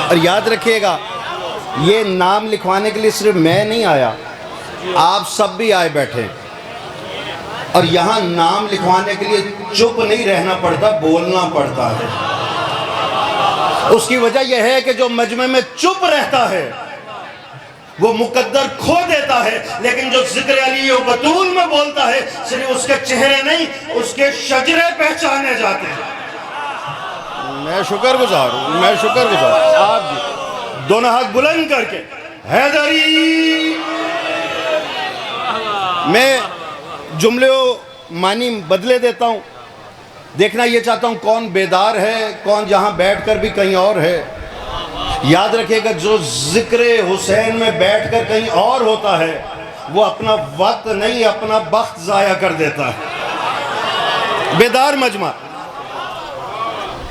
اور یاد رکھیے گا یہ نام لکھوانے کے لیے صرف میں نہیں آیا، آپ سب بھی آئے بیٹھے، اور یہاں نام لکھوانے کے لیے چپ نہیں رہنا پڑتا، بولنا پڑتا ہے۔ اس کی وجہ یہ ہے کہ جو مجمع میں چپ رہتا ہے وہ مقدر کھو دیتا ہے، لیکن جو ذکر علی و بطول میں بولتا ہے صرف اس کے چہرے نہیں اس کے شجرے پہچانے جاتے ہیں۔ میں شکر گزار ہوں، میں شکر گزار ہوں۔ آپ جی دونوں ہاتھ بلند کر کے حیدری۔ میں جملے و معنی بدلے دیتا ہوں، دیکھنا یہ چاہتا ہوں کون بیدار ہے، کون جہاں بیٹھ کر بھی کہیں اور ہے۔ یاد رکھیے گا جو ذکر حسین میں بیٹھ کر کہیں اور ہوتا ہے وہ اپنا وقت نہیں اپنا بخت ضائع کر دیتا ہے۔ بیدار مجمع،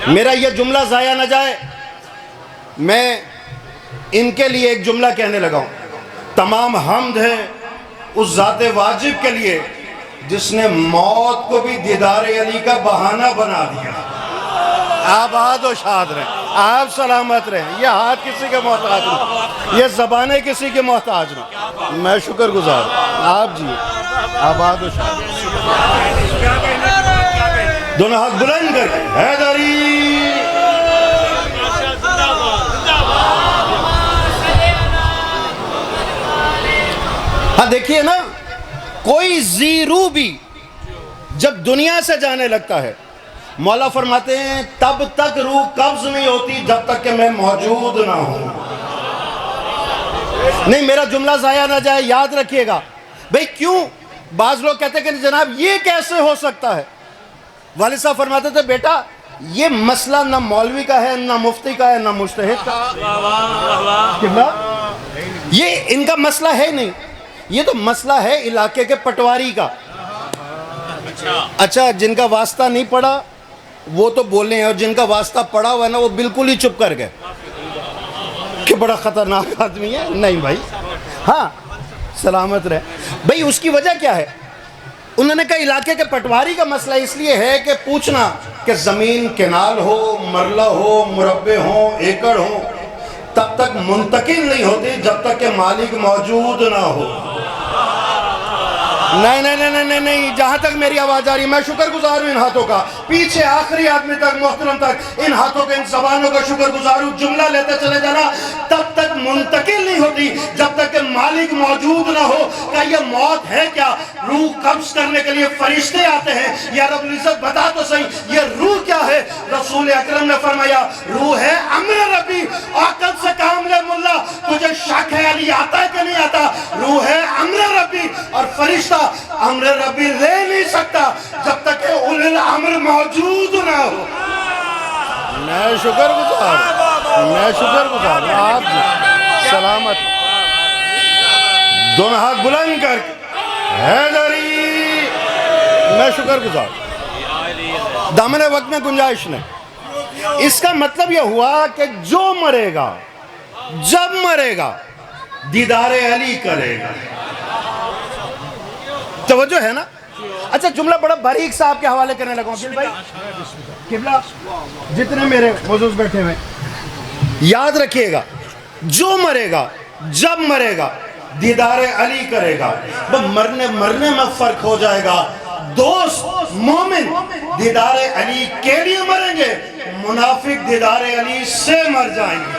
میرا یہ جملہ ضائع نہ جائے، میں ان کے لیے ایک جملہ کہنے لگا ہوں۔ تمام حمد ہے اس ذات واجب کے لیے جس نے موت کو بھی دیدار علی کا بہانہ بنا دیا۔ آباد و شاد رہیں، آپ سلامت رہیں، یہ ہاتھ کسی کے محتاج نہیں، یہ زبانیں کسی کے محتاج نہیں۔ میں شکر گزار ہوں، آپ جی آباد و شاد۔ دونوں ہاتھ بلند کر کے حیدری۔ ہاں دیکھیے نا، کوئی زیرو بھی جب دنیا سے جانے لگتا ہے مولا فرماتے ہیں تب تک روح قبض نہیں ہوتی جب تک کہ میں موجود نہ ہوں۔ نہیں میرا جملہ ضائع نہ جائے، یاد رکھیے گا۔ بھئی کیوں؟ بعض لوگ کہتے ہیں کہ جناب یہ کیسے ہو سکتا ہے؟ والد صاحب فرماتے تھے بیٹا یہ مسئلہ نہ مولوی کا ہے، نہ مفتی کا ہے، نہ مجتہد کا۔ یہ ان کا مسئلہ ہے نہیں، یہ تو مسئلہ ہے علاقے کے پٹواری کا۔ اچھا جن کا واسطہ نہیں پڑا وہ تو بولیں، اور جن کا واسطہ پڑا ہوا ہے نا وہ بالکل ہی چپ کر گئے کہ بڑا خطرناک آدمی ہے۔ نہیں بھائی، ہاں سلامت رہے بھائی۔ اس کی وجہ کیا ہے؟ انہوں نے کہا علاقے کے پٹواری کا مسئلہ اس لیے ہے کہ پوچھنا کہ زمین کنال ہو، مرلہ ہو، مربع ہو، ایکڑ ہو، تب تک منتقل نہیں ہوتی جب تک کہ مالک موجود نہ ہو۔ نہیں نہیں نہیں نہیں نہیں، جہاں تک میری آواز آ رہی ہے میں شکر گزار ہوں ان ہاتھوں کا، پیچھے آخری آدمی تک، محترم تک، ان ہاتھوں کے ان زبانوں کا شکر گزار ہوں۔ جملہ لیتے چلے جانا، تب تک منتقل نہیں ہوتی جب تک کہ مالک موجود نہ ہو۔ کہ یہ موت ہے کیا؟ روح قبض کرنے کے لیے فرشتے آتے ہیں، یا رب العزت بتا تو صحیح یہ روح کیا ہے؟ رسول اکرم نے فرمایا روح ہے امر ربی۔ عقل سے کام لے ملا، تجھے شک ہے علی آتا ہے کہ نہیں آتا؟ روح ہے امر ربی، اور فرشتہ امر ربی لے نہیں سکتا جب تک کہ اولی الامر موجود نہ ہو۔ میں شکر گزار ہوں، میں شکر گزار ہوں، آپ جی سلامت۔ دونوں ہاتھ بلند کر کے حیدری۔ میں شکر گزار ہوں، دامن وقت میں گنجائش نہیں۔ اس کا مطلب یہ ہوا کہ جو مرے گا جب مرے گا دیدار علی کرے گا۔ توجہ ہے نا؟ اچھا جملہ بڑا باریک صاحب کے حوالے کرنے لگا ہوں بھائی، قبلہ جتنے میرے موضوع بیٹھے ہوئے یاد رکھیے گا، جو مرے گا جب مرے گا دیدار علی کرے گا۔ مرنے میں فرق ہو جائے گا۔ دوست مومن دیدار علی کے لیے مریں گے، منافق دیدار علی سے مر جائیں گے۔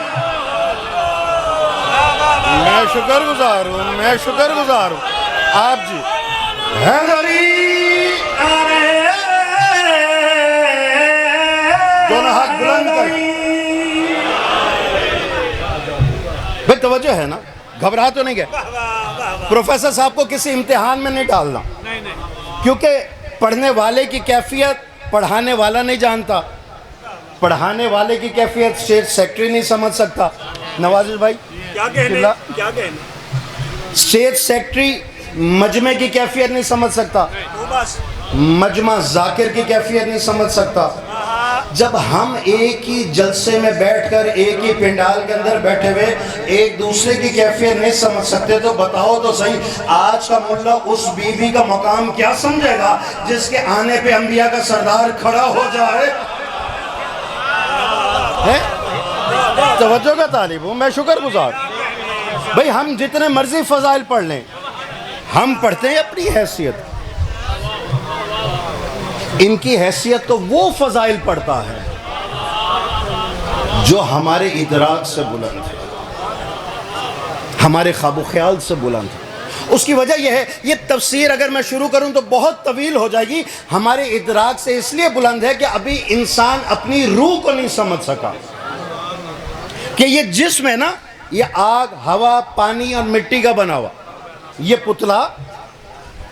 میں شکر گزار ہوں، میں شکر گزار ہوں، آپ جی حیدری۔ دونوں ہاتھ بلند کر بھئی توجہ ہے نا، گھبرا تو نہیں گئے؟ پروفیسر صاحب کو کسی امتحان میں نہیں ڈالنا، کیونکہ پڑھنے والے کی کیفیت پڑھانے والا نہیں جانتا، پڑھانے والے کی کیفیت اسٹیٹ سیکٹری نہیں سمجھ سکتا۔ نوازش بھائی کیا کہنے؟ اسٹیٹ سیکٹری مجمع کی کیفیت نہیں سمجھ سکتا، مجمع ذاکر کی کیفیت نہیں سمجھ سکتا۔ جب ہم ایک ہی جلسے میں بیٹھ کر ایک ہی پنڈال کے اندر بیٹھے ہوئے ایک دوسرے کی کیفیت نہیں سمجھ سکتے تو بتاؤ تو صحیح آج کا ملا اس بی بی کا مقام کیا سمجھے گا جس کے آنے پہ انبیاء کا سردار کھڑا ہو جائے؟ توجہ کا طالب ہوں، میں شکر گزار. بھئی ہم جتنے مرضی فضائل پڑھ لیں، ہم پڑھتے ہیں اپنی حیثیت. ان کی حیثیت تو وہ فضائل پڑھتا ہے جو ہمارے ادراک سے بلند ہے، ہمارے خواب و خیال سے بلند ہے. اس کی وجہ یہ ہے، یہ تفسیر اگر میں شروع کروں تو بہت طویل ہو جائے گی. ہمارے ادراک سے اس لیے بلند ہے کہ ابھی انسان اپنی روح کو نہیں سمجھ سکا کہ یہ جسم ہے نا، یہ آگ، ہوا، پانی اور مٹی کا بنا ہوا یہ پتلا،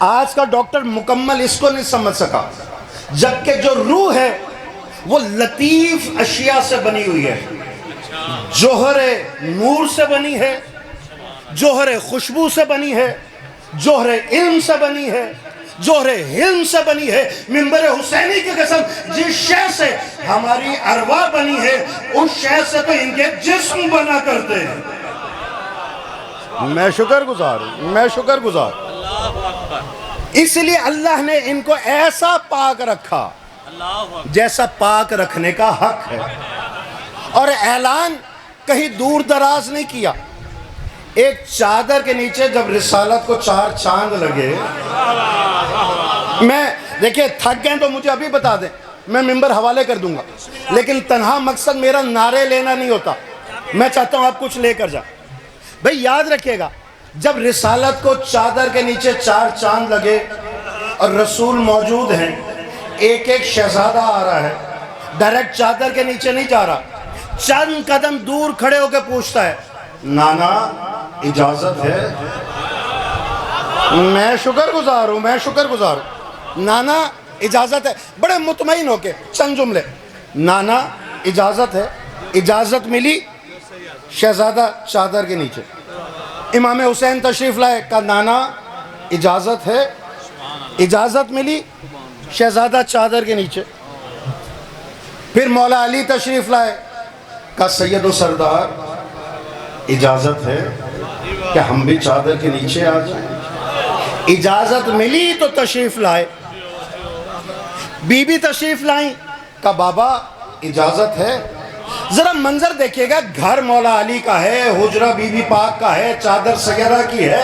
آج کا ڈاکٹر مکمل اس کو نہیں سمجھ سکا. جبکہ جو روح ہے وہ لطیف اشیاء سے بنی ہوئی ہے، جوہر نور سے بنی ہے، جوہر خوشبو سے بنی ہے، جوہر علم سے بنی ہے، جوہر حلم سے بنی ہے. منبر حسینی کی قسم، جس شے سے ہماری ارواح بنی ہے اس شے سے تو ان کے جسم بنا کرتے ہیں. میں شکر گزار ہوں، میں شکر گزار. اس لیے اللہ نے ان کو ایسا پاک رکھا جیسا پاک رکھنے کا حق ہے، اور اعلان کہیں دور دراز نہیں کیا. ایک چادر کے نیچے جب رسالت کو 4 چاند لگے، میں دیکھیں تھک گئے تو مجھے ابھی بتا دیں، میں ممبر حوالے کر دوں گا، لیکن تنہا مقصد میرا نعرے لینا نہیں ہوتا، میں چاہتا ہوں آپ کچھ لے کر جائیں. بھئی یاد رکھیے گا، جب رسالت کو چادر کے نیچے 4 چاند لگے اور رسول موجود ہیں، ایک ایک شہزادہ آ رہا ہے، ڈائریکٹ چادر کے نیچے نہیں جا رہا، چند قدم دور کھڑے ہو کے پوچھتا ہے، نانا اجازت ہے؟ میں شکر گزار ہوں، میں شکر گزار ہوں. نانا اجازت ہے، بڑے مطمئن ہو کے چند جملے، نانا اجازت ہے. اجازت ملی، شہزادہ چادر کے نیچے. امام حسین تشریف لائے، کہا نانا اجازت ہے. اجازت ملی، شہزادہ چادر کے نیچے. پھر مولا علی تشریف لائے، کہا سید و سردار اجازت ہے کہ ہم بھی چادر کے نیچے آ جائیں. اجازت ملی تو تشریف لائے. بی بی تشریف لائیں، کہا بابا اجازت ہے. ذرا منظر دیکھیے گا، گھر مولا علی کا ہے، حجرہ بی بی پاک کا ہے، چادر سیدہ کی ہے.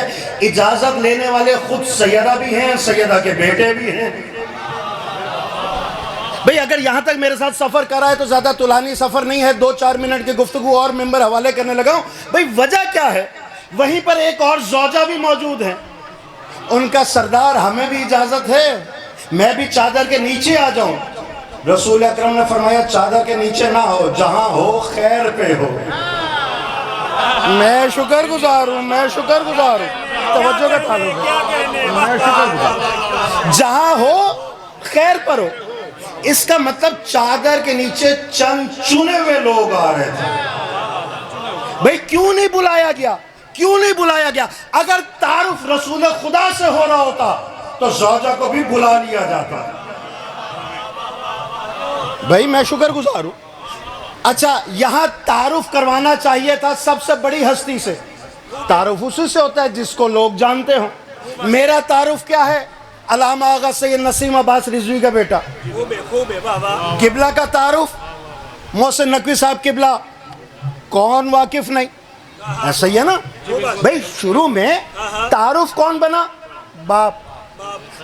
اجازت لینے والے خود سیدہ بھی ہیں، سیدہ کے بیٹے بھی ہیں. بھئی اگر یہاں تک میرے ساتھ سفر کر رہا ہے تو زیادہ طولانی سفر نہیں ہے، 2-4 منٹ کی گفتگو اور ممبر حوالے کرنے لگا ہوں. بھئی وجہ کیا ہے؟ وہیں پر ایک اور زوجہ بھی موجود ہیں. ان کا سردار ہمیں بھی اجازت ہے، میں بھی چادر کے نیچے آ جاؤں. رسول اکرم نے فرمایا چادر کے نیچے نہ ہو، جہاں ہو خیر پہ ہو. میں شکر گزار ہوں، میں شکر گزار ہوں. توجہ کا تعلق ہے، میں شکر گزار ہوں. جہاں ہو خیر پر ہو. اس کا مطلب چادر کے نیچے چند چنے ہوئے لوگ آ رہے تھے. بھئی کیوں نہیں بلایا گیا؟ کیوں نہیں بلایا گیا؟ اگر تعارف رسول خدا سے ہو رہا ہوتا تو زوجہ کو بھی بلا لیا جاتا. بھئی میں شکر گزار ہوں. اچھا یہاں تعارف کروانا چاہیے تھا سب سے بڑی ہستی سے. تعارف اسی سے ہوتا ہے جس کو لوگ جانتے ہوں. میرا تعارف کیا ہے؟ علامہ آغا سید نسیم عباس رضوی کا بیٹا. قبلہ کا تعارف محسن نقوی صاحب قبلہ، کون واقف نہیں؟ ایسا ہی ہے نا. بھئی شروع میں تعارف کون بنا؟ باپ.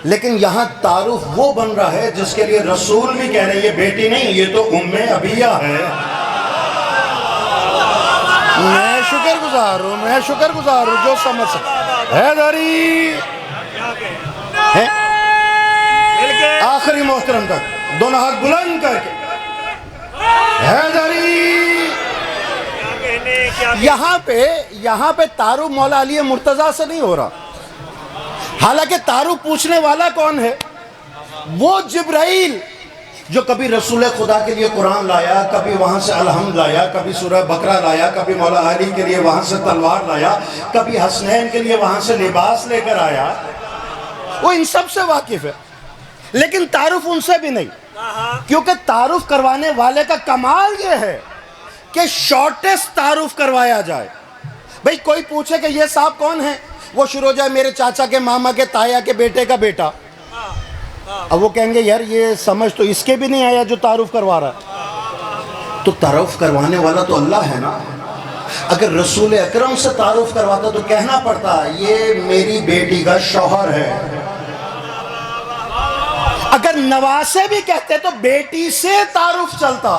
لیکن یہاں تعارف وہ بن رہا ہے جس کے لیے رسول بھی کہہ رہے ہیں یہ بیٹی نہیں، یہ تو ام ابیہ ہے. میں شکر گزار ہوں، میں شکر گزار ہوں جو سمجھ سکتا. حیدری آخری محترم تک دونوں ہاتھ بلند کر کے حیدری. یہاں پہ تعارف مولا علی مرتضیٰ سے نہیں ہو رہا. حالانکہ تعارف پوچھنے والا کون ہے؟ وہ جبرائیل جو کبھی رسول خدا کے لیے قرآن لایا، کبھی وہاں سے الحمد لایا، کبھی سورہ بقرہ لایا، کبھی مولا علی کے لیے وہاں سے تلوار لایا، کبھی حسنین کے لیے وہاں سے لباس لے کر آیا. وہ ان سب سے واقف ہے، لیکن تعارف ان سے بھی نہیں. کیونکہ تعارف کروانے والے کا کمال یہ ہے کہ شارٹیسٹ تعارف کروایا جائے. بھئی کوئی پوچھے کہ یہ صاحب کون ہیں، وہ شروع ہو جائے میرے چاچا کے ماما کے تایا کے بیٹے کا بیٹا. اب وہ کہیں گے یار یہ سمجھ تو اس کے بھی نہیں آیا جو تعارف کروا رہا ہے. تو تعارف کروانے والا تو اللہ ہے نا. اگر رسول اکرم سے تعارف کرواتا تو کہنا پڑتا یہ میری بیٹی کا شوہر ہے. اگر نواسے بھی کہتے تو بیٹی سے تعارف چلتا،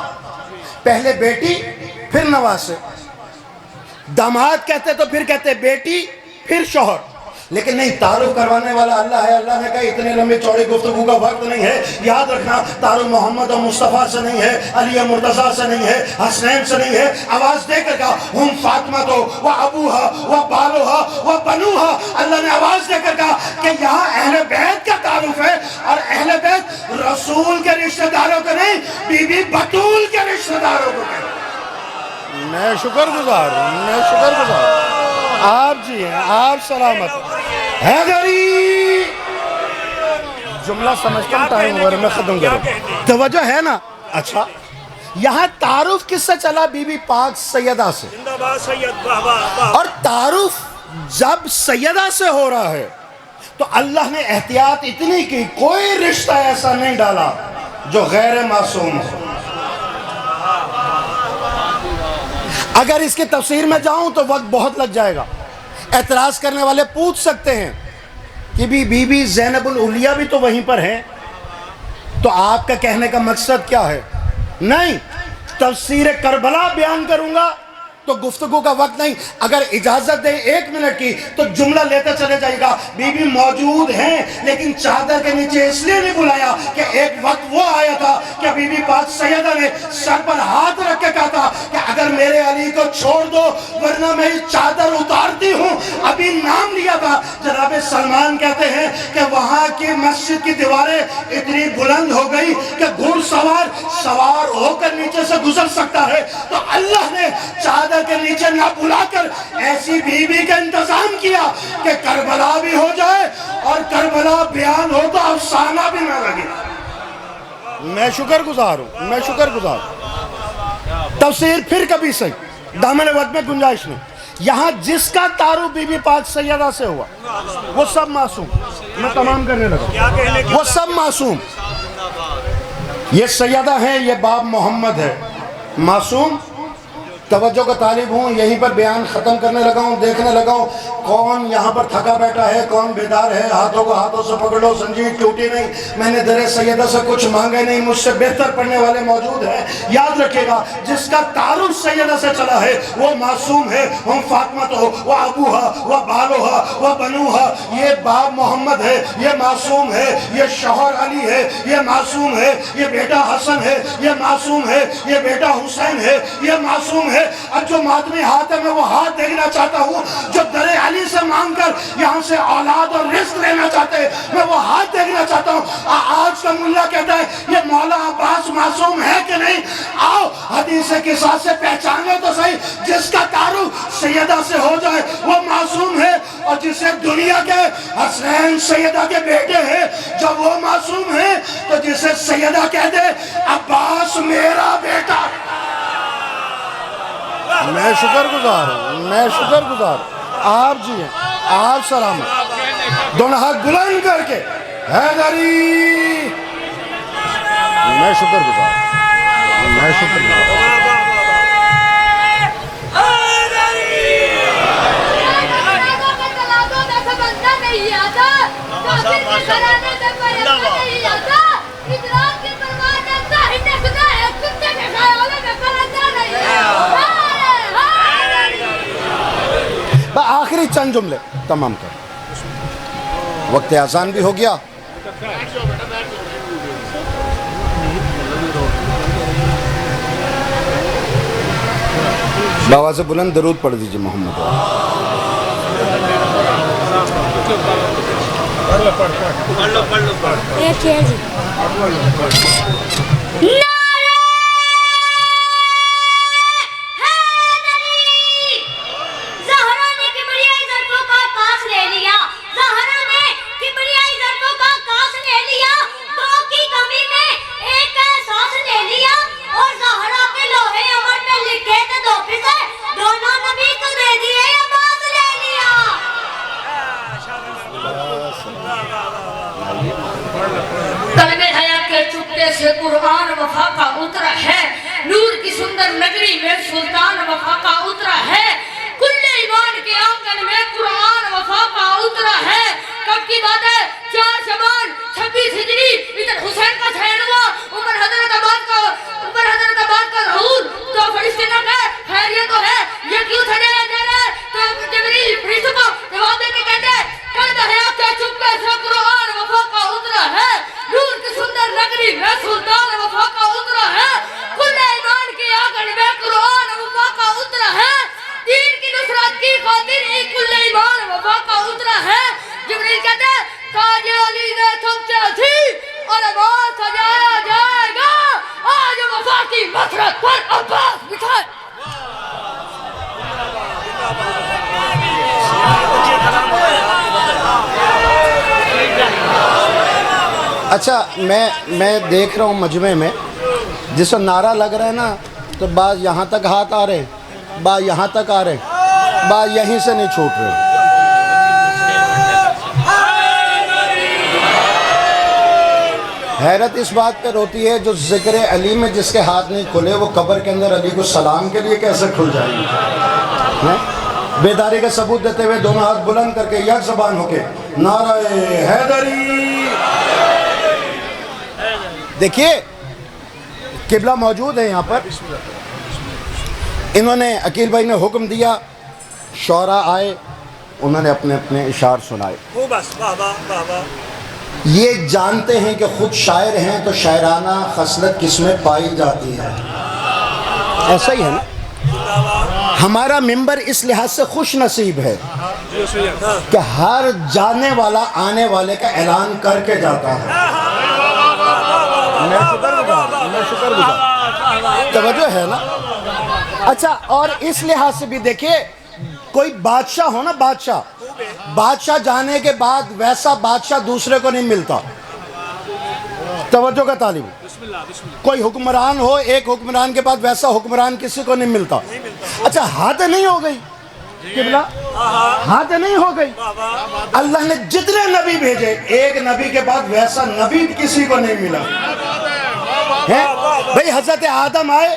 پہلے بیٹی پھر نواسے. داماد کہتے تو پھر کہتے بیٹی پھر شوہر. لیکن نہیں، تعارف کروانے والا اللہ ہے. اللہ نے کہا اتنے لمبے چوڑے گفتگو کا وقت نہیں ہے. یاد رکھنا، تعارف محمد و مصطفیٰ سے نہیں ہے، علی مرتضیٰ سے نہیں ہے، حسنین سے نہیں ہے. آواز دے کر کہا ہم فاطمہ تو و ابوہا و بالوہا و بنوہا. اللہ نے آواز دے کر کہا کہ یہاں اہل بیت کا تعارف ہے، اور اہل بیت رسول کے رشتہ داروں کو نہیں، بی بی بطول کے رشتہ داروں کو کہتے. میں شکر گزار ہوں، میں شکر گزار ہوں. آپ جی ہیں، آپ سلامت حیدری. جملہ سمجھتا ہوں، ٹائم ہو رہا میں ختم کروں. توجہ ہے نا؟ اچھا، یہاں تعارف کس سے چلا؟ بی بی پاک سیدہ سے. اور تعارف جب سیدہ سے ہو رہا ہے تو اللہ نے احتیاط اتنی کی، کوئی رشتہ ایسا نہیں ڈالا جو غیر معصوم ہو. اگر اس کی تفسیر میں جاؤں تو وقت بہت لگ جائے گا. اعتراض کرنے والے پوچھ سکتے ہیں کہ بی بی زینب الاولیاء بھی تو وہیں پر ہیں، تو آپ کا کہنے کا مقصد کیا ہے؟ نہیں، تفسیر کربلا بیان کروں گا تو گفتگو کا وقت نہیں. اگر اجازت دیں 1 منٹ کی تو جملہ لیتے چلے جائے گا. بی بی موجود ہیں لیکن چادر کے نیچے اس لیے نہیں بلایا کہ ایک وقت وہ آیا تھا کہ بی بی پاک سیدہ نے سر پر ہاتھ رکھ کے کہا تھا کہ اگر میرے علی کو چھوڑ دو ورنہ میں چادر اتارتی ہوں. ابھی نام لیا تھا. جناب سلمان کہتے ہیں کہ وہاں کی مسجد کی دیواریں اتنی بلند ہو گئی کہ گھڑ سوار ہو کر نیچے سے گزر سکتا ہے. تو اللہ نے چادر کے نیچے نہ بلا کر ایسی بیوی کا انتظام کیا کہ کربلا بھی ہو جائے اور کربلا بیان ہو تو افسانہ بھی نہ لگے. میں شکر گزار ہوں، میں شکر گزار ہوں. تفسیر پھر کبھی صحیح، دامن وقت میں گنجائش نہیں. یہاں جس کا تعارف بی بی پاک سیدہ سے ہوا وہ سب معصوم. میں تمام کرنے لگا. وہ سب معصوم. یہ سیدہ ہیں، یہ باب محمد ہے، معصوم. توجہ کا طالب ہوں، یہیں پر بیان ختم کرنے لگا ہوں. دیکھنے لگا ہوں کون یہاں پر تھکا بیٹھا ہے، کون بیدار ہے. ہاتھوں کو ہاتھوں سے پکڑ لو، زنجیر ٹوٹی نہیں. میں نے در سیدہ سے کچھ مانگے نہیں، مجھ سے بہتر پڑھنے والے موجود ہیں. یاد رکھے گا، جس کا تعارف سیدہ سے چلا ہے وہ معصوم ہے. ہم فاطمہ تو و ابوہا و بالوہا و بنوہا. یہ باب محمد ہے، یہ معصوم ہے. یہ شوہر علی ہے، یہ معصوم ہے. یہ بیٹا حسن ہے، یہ معصوم ہے. یہ بیٹا حسین ہے، یہ معصوم ہے. اب جو ماتمی ہاتھ ہے میں وہ ہاتھ دیکھنا چاہتا ہوں. جو در علی سے مانگ کر یہاں سے اولاد اور رزق لینا چاہتے ہیں میں وہ ہاتھ دیکھنا چاہتا ہوں. آج کا ملا کہتا ہے یہ مولا عباس معصوم ہے کہ نہیں؟ آؤ حدیث کے ساتھ سے پہچانے تو صحیح. جس کا تعارف سیدہ سے ہو جائے وہ معصوم ہے، اور جسے دنیا کے حسنین سیدہ کے بیٹے ہیں جب وہ معصوم ہے تو جسے سیدہ کہہ دے عباس میرا بیٹا. میں شکر گزار ہوں، میں شکر گزار ہوں. آپ جی ہیں، آپ سلامت. دونوں ہاتھ بلند کر کے حیدری. میں شکر گزار ہوں، میں شکر گزار ہوں. آخری چند جملے تمام کر، وقت اذان بھی ہو گیا. بآواز بلند درود پڑھ دیجئے محمد. قرآن خاطر ایک کل ایمان وفا کا اترا ہے. جبریل کہتے ہیں تاج علی نے تم سے تھی اور عباس سجایا جائے گا. آج وفا کی مسرت پر عباس بٹھائے. اچھا میں دیکھ رہا ہوں مجمع میں جس وقت نعرہ لگ رہا ہے نا تو بعض یہاں تک ہاتھ آ رہے, بعض یہاں تک آ رہے, بعض یہیں سے نہیں چھوٹ رہے. حیرت اس بات پر ہوتی ہے جو ذکر علی میں جس کے ہاتھ نہیں کھلے وہ قبر کے اندر علی کو سلام کے لیے کیسے کھل جائیں گے. بیداری کا ثبوت دیتے ہوئے دونوں ہاتھ بلند کر کے یک زبان ہو کے نعرہ حیدری. دیکھیے قبلہ موجود ہے یہاں پر. انہوں نے عقیل بھائی نے حکم دیا, شعراء آئے, انہوں نے اپنے اپنے اشعار سنائے. یہ جانتے ہیں کہ خود شاعر ہیں تو شاعرانہ خصلت کس میں پائی جاتی ہے. ایسا ہی ہے نا. ہمارا ممبر اس لحاظ سے خوش نصیب ہے کہ ہر جانے والا آنے والے کا اعلان کر کے جاتا ہے. میں شکر گزار توجہ ہے نا. اچھا, اور اس لحاظ سے بھی دیکھیے کوئی بادشاہ ہو نا, بادشاہ جانے کے بعد ویسا بادشاہ دوسرے کو نہیں ملتا. توجہ کا طالب, کوئی حکمران ہو, ایک حکمران کے بعد ویسا حکمران کسی کو نہیں ملتا. اچھا, ہاتھ نہیں ہو گئی قبلہ, ہاتھ نہیں ہو گئی. اللہ نے جتنے نبی بھیجے ایک نبی کے بعد ویسا نبی کسی کو نہیں ملا. بھئی حضرت آدم آئے,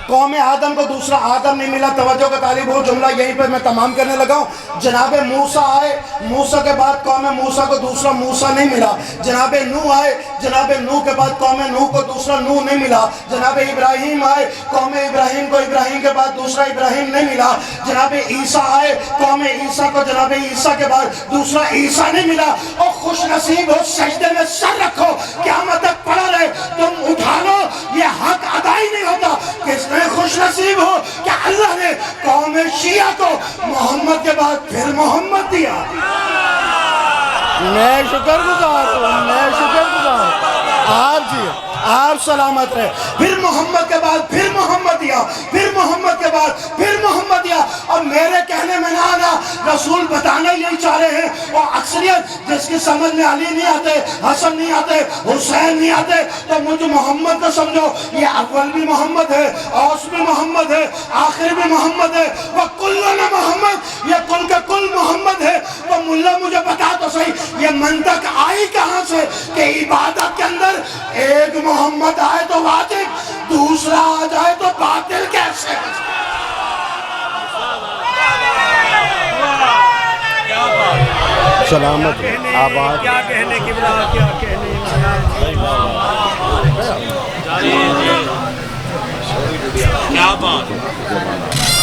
قوم آدم کو دوسرا آدم نہیں ملا. توجہ کا طالب ہو, جملہ یہیں پہ میں تمام کرنے لگا ہوں. جناب موسیٰ آئے, موسیٰ کے بعد قوم موسیٰ کو دوسرا موسیٰ نہیں ملا. جناب نوح آئے, جناب نوح کے بعد قوم نوح کو دوسرا نوح نہیں ملا. جناب ابراہیم آئے, قوم ابراہیم کو ابراہیم کے بعد دوسرا ابراہیم نہیں ملا. جناب عیسیٰ آئے, قوم عیسیٰ کو جناب عیسیٰ کے بعد دوسرا عیسیٰ نہیں ملا. اور خوش نصیب ہو, سجدے میں سر رکھو, قیامت تک پڑا رہے, تم اٹھا لو, یہ حق ادا ہی نہیں ہوتا. کس نے خوش نصیب ہو کہ اللہ نے قوم شیعہ کو محمد کے بعد پھر محمد دیا. میں شکر گزار ہوں, میں شکر گزار. آپ جی آپ سلامت رہے. پھر محمد کے بعد پھر محمد دیا, پھر محمد کے بعد پھر محمد دیا. اور میرے کہنے میں نہ آنا, رسول بتانا یہی چاہ رہے ہیں. اور اکثریت جس کی سمجھ میں علی نہیں آتے, حسن نہیں آتے, حسین نہیں آتے, تو مجھے محمد کو سمجھو یہ اول بھی محمد ہے, اوس بھی محمد ہے, آخر بھی محمد ہے. وہ کلنا محمد, یہ کل کا کل محمد ہے. تو ملا مجھے بتا تو صحیح یہ منطق آئی کہاں سے کہ عبادت کے اندر ایک محمد آئے تو واجب, دوسرا آ جائے تو باطل کیسے؟ سلامت آباد. کیا کہنے کی بلا, کیا کہنے کیا بات.